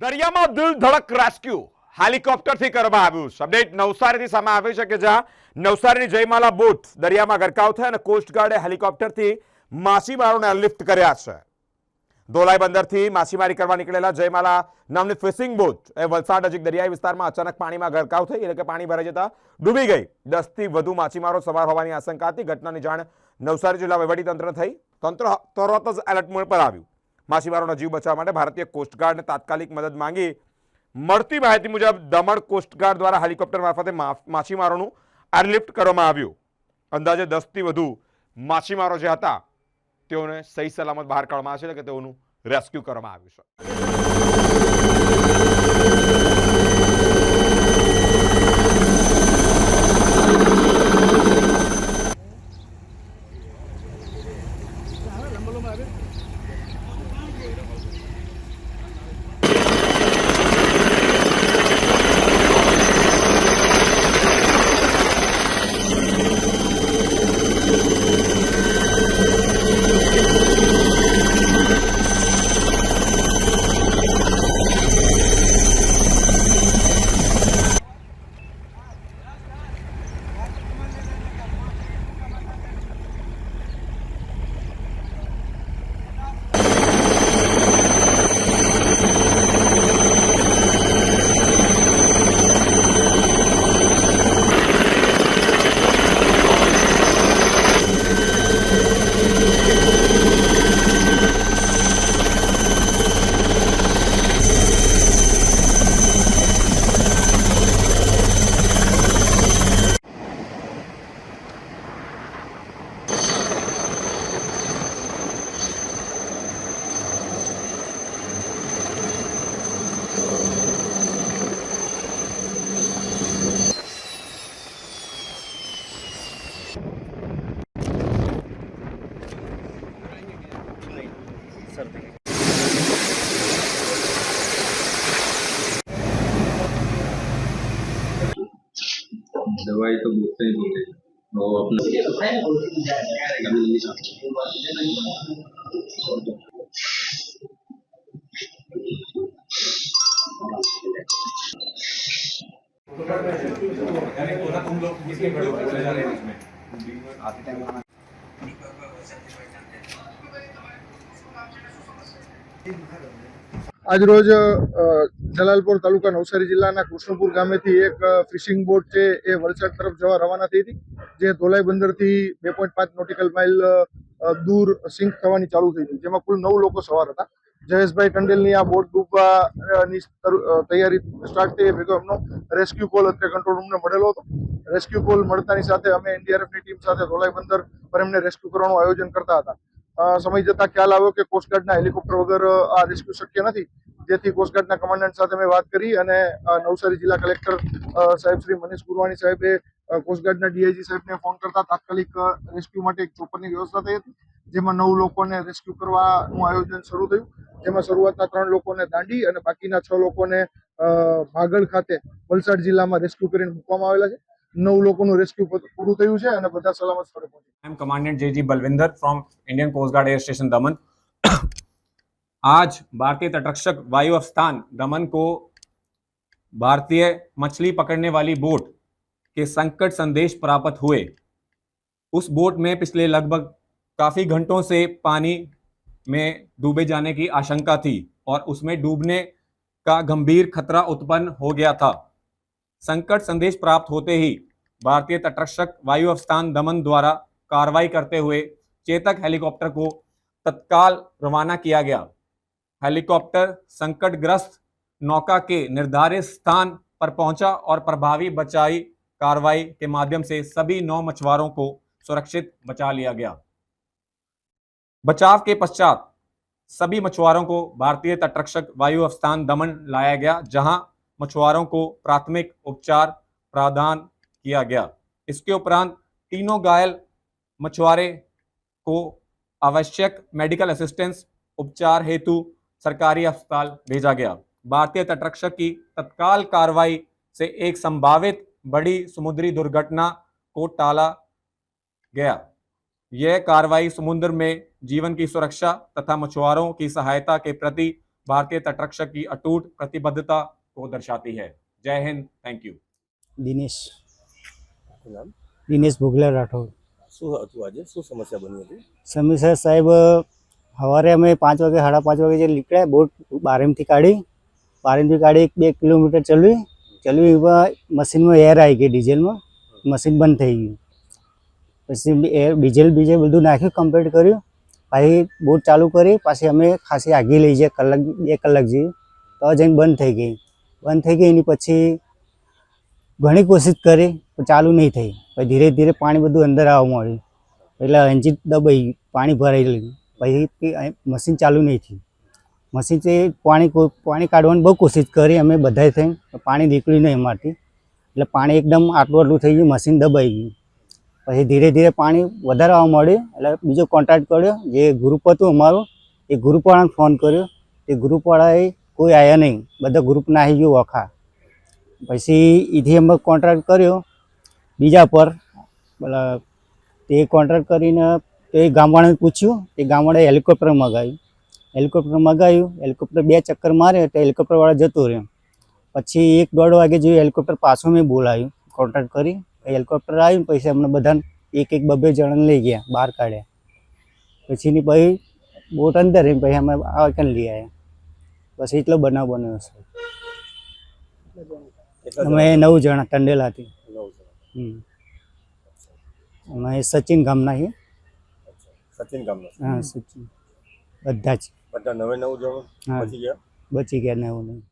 દરિયામાં દિલ ધડક રેસ્ક્યુ હેલિકોપ્ટરથી કરવામાં આવ્યું છે. અપડેટ નવસારીથી સામે આવી છે કે જ્યાં નવસારીની જયમાલા બોટ દરિયામાં ગરકાવ થઈ અને કોસ્ટગાર્ડે હેલિકોપ્ટરથી માછીમારોને એરલિફ્ટ કર્યા છે. ધોલાઈ બંદરથી માછીમારી કરવા નીકળેલા જયમાલા નામની ફિશિંગ બોટ એ વલસાડ નજીક દરિયાઈ વિસ્તારમાં અચાનક પાણીમાં ગરકાવ થઈ, એટલે કે પાણી ભરાઈ જતા ડૂબી ગઈ. 10 થી વધુ માછીમારો સવાર હોવાની આશંકા હતી. ઘટનાની જાણ નવસારી જિલ્લા વહીવટીતંત્રને થઈ. તંત્ર તરત જ એલર્ટ મોડ પર આવ્યું. માછીમારોનો જીવ બચાવવા માટે ભારતીય કોસ્ટગાર્ડને તાત્કાલિક મદદ માંગી. મળતી માહિતી મુજબ દમણ કોસ્ટગાર્ડ દ્વારા હેલિકોપ્ટર મારફતે માછીમારોનું એરલિફ્ટ કરવામાં આવ્યું. અંદાજે 10 થી વધુ માછીમારો જે હતા તેઓને સહી સલામત બહાર કાઢવામાં આવે છે, કે તેઓનું રેસ્ક્યુ કરવામાં આવ્યું છે. दवाई तो बोलते ही बोलते वो આજ રોજ જલાલપોર તાલુકા નવસારી જિલ્લાના કૃષ્ણપુર ગામેથી એક ફિશિંગ બોટ છે એ વલસાડ તરફ જવા રવાના થઈ હતી, જે ધોલાઈ બંદરથી 2.5 નોટિકલ માઇલ દૂર સિંક થવાની ચાલુ થઈ હતી, જેમાં કુલ 9 લોકો સવાર હતા. જયેશભાઈ ટંડેલની આ બોટ ડૂબવાની તૈયારી સ્ટાર્ટ થઈ ભેગો એમનો રેસ્ક્યુ કોલ અત્યારે કંટ્રોલ રૂમને મળેલો હતો. રેસ્ક્યુ કોલ મળતાની સાથે અમે એનડીઆરએફની ટીમ સાથે ધોલાઈ બંદર પર એમને રેસ્ક્યુ કરવાનું આયોજન કરતા હતા. સમય જતા ખ્યાલ આવ્યો કે કોસ્ટગાર્ડના હેલિકોપ્ટર વગર આ રેસ્ક્યુ શક્ય નથી, જેથી કોસ્ટગાર્ડના કમાન્ડન્ટ સાથે મેં વાત કરી અને નવસારી જિલ્લા કલેક્ટર સાહેબ શ્રી મનીષ ગુરવાણી સાહેબે કોસ્ટગાર્ડના ડીઆઈજી સાહેબને ફોન કરતા તાત્કાલિક રેસ્ક્યુ માટે એક ચોપરની વ્યવસ્થા થઈ હતી, જેમાં 9 લોકોને રેસ્ક્યુ કરવાનું આયોજન શરૂ થયું. જેમાં શરૂઆતના 3 લોકોને દાંડી અને બાકીના 6 લોકોને ભાગળ ખાતે વલસાડ જિલ્લામાં રેસ્ક્યુ કરીને મૂકવામાં આવેલા છે. 9 લોકોનું રેસ્ક્યુ પૂરું થયું છે અને બધા સલામત સ્થળે પહોંચ્યા. I am commandant J G Balwinder from Indian coast guard air station Daman. आज भारतीय तटरक्षक वायु अवस्थान दमन को भारतीय मछली पकड़ने वाली बोट के संकट संदेश प्राप्त हुए। उस बोट में पिछले लगभग काफ़ी घंटों से पानी में डूबे जाने की आशंका थी और उसमें डूबने का गंभीर खतरा उत्पन्न हो गया था। संकट संदेश प्राप्त होते ही भारतीय तटरक्षक वायु अवस्थान दमन द्वारा कार्रवाई करते हुए चेतक हेलीकॉप्टर को तत्काल रवाना किया गया। हेलीकॉप्टर संकटग्रस्त नौका के निर्धारित स्थान पर पहुंचा और प्रभावी बचाई कार्रवाई के माध्यम से सभी 9 मछुआरों को सुरक्षित बचा लिया गया। बचाव के पश्चात सभी मछुआरों को भारतीय तटरक्षक वायु अवस्थान दमन लाया गया, जहां मछुआरों को प्राथमिक उपचार प्रदान किया गया। इसके उपरांत तीनों घायल मछुआरे को आवश्यक मेडिकल असिस्टेंस उपचार हेतु सरकारी अस्पताल भेजा गया। भारतीय तटरक्षक की तत्काल कार्रवाई से एक संभावित बड़ी समुद्री दुर्घटना को टाला गया। यह कार्रवाई समुद्र में जीवन की सुरक्षा तथा मछुआरों की सहायता के प्रति भारतीय तटरक्षक की अटूट प्रतिबद्धता को दर्शाती है। जय हिंद, थैंक यू। દિનેશ ભોગલા રાઠોડ. શું હતું આજે શું સમસ્યા બની હતી? સમસ્યા સાહેબ, સવારે અમે 5 વાગે 5:30 વાગે જે નીકળ્યા, બોટ બારેમથી કાઢી 1-2 કિલોમીટર ચલવી મશીનમાં એર આવી ગઈ, ડીઝલમાં મશીન બંધ થઈ ગયું. પછી એર ડીઝલ બધું નાખ્યું, કમ્પ્લીટ કર્યું, પછી બોટ ચાલુ કરી, પાછી અમે ખાસી આગી લઈ જાય 2 કલાક જેવી, તો જઈને બંધ થઈ ગઈ. એની પછી ઘણી કોશિશ કરી પણ ચાલુ નહીં થઈ. પછી ધીરે ધીરે પાણી બધું અંદર આવવા માંડ્યું, એટલે એન્જિન દબાઈ ગયું, પાણી ભરાઈ ગયું. પછી મશીન ચાલુ નહીં થયું. મશીનથી પાણી કાઢવાની બહુ કોશિશ કરી અમે બધાએ થઈને, પાણી નીકળ્યું નહીં એમાંથી. એટલે પાણી એકદમ આટલું થઈ ગયું, મશીન દબાઈ ગયું. પછી ધીરે ધીરે પાણી વધારે આવવા માંડ્યું. એટલે બીજો કોન્ટ્રાક્ટ કર્યો, જે ગ્રુપ હતું અમારું, એ ગ્રુપવાળાને ફોન કર્યો. એ ગ્રુપવાળાએ કોઈ આવ્યા નહીં, બધા ગ્રુપના આવી ગયું ઓખા. પછી એથી અમે કોન્ટ્રાક્ટ કર્યો બીજા પર. તે કોન્ટ્રાક્ટ કરીને તે ગામવાળાને પૂછ્યું, તે ગામવાળાએ હેલિકોપ્ટર મગાવ્યું. હેલિકોપ્ટર 2 ચક્કર મારે તો હેલિકોપ્ટરવાળા જતો રહ્યો. પછી 1-1.5 વાગે જેવું હેલિકોપ્ટર પાછું મેં બોલાવ્યું, કોન્ટ્રાક્ટ કરી. હેલિકોપ્ટર આવ્યું, પછી અમને બધાને 1-2 જણાને લઈ ગયા, બહાર કાઢ્યા. પછીની પછી બોટ અંદર રહી, પછી અમે આ કંઈ લઈ આવ્યા. પછી એટલો બનાવ બન્યો છે. અમે 9 જણા ટંડેલાથી. અમે સચિન ગામના છીએ. સચિન ગામના? હા, સચિન. બધા જ બધા 9 જણ હા. બચી ગયા. બચી ગયા ને એવું નહીં.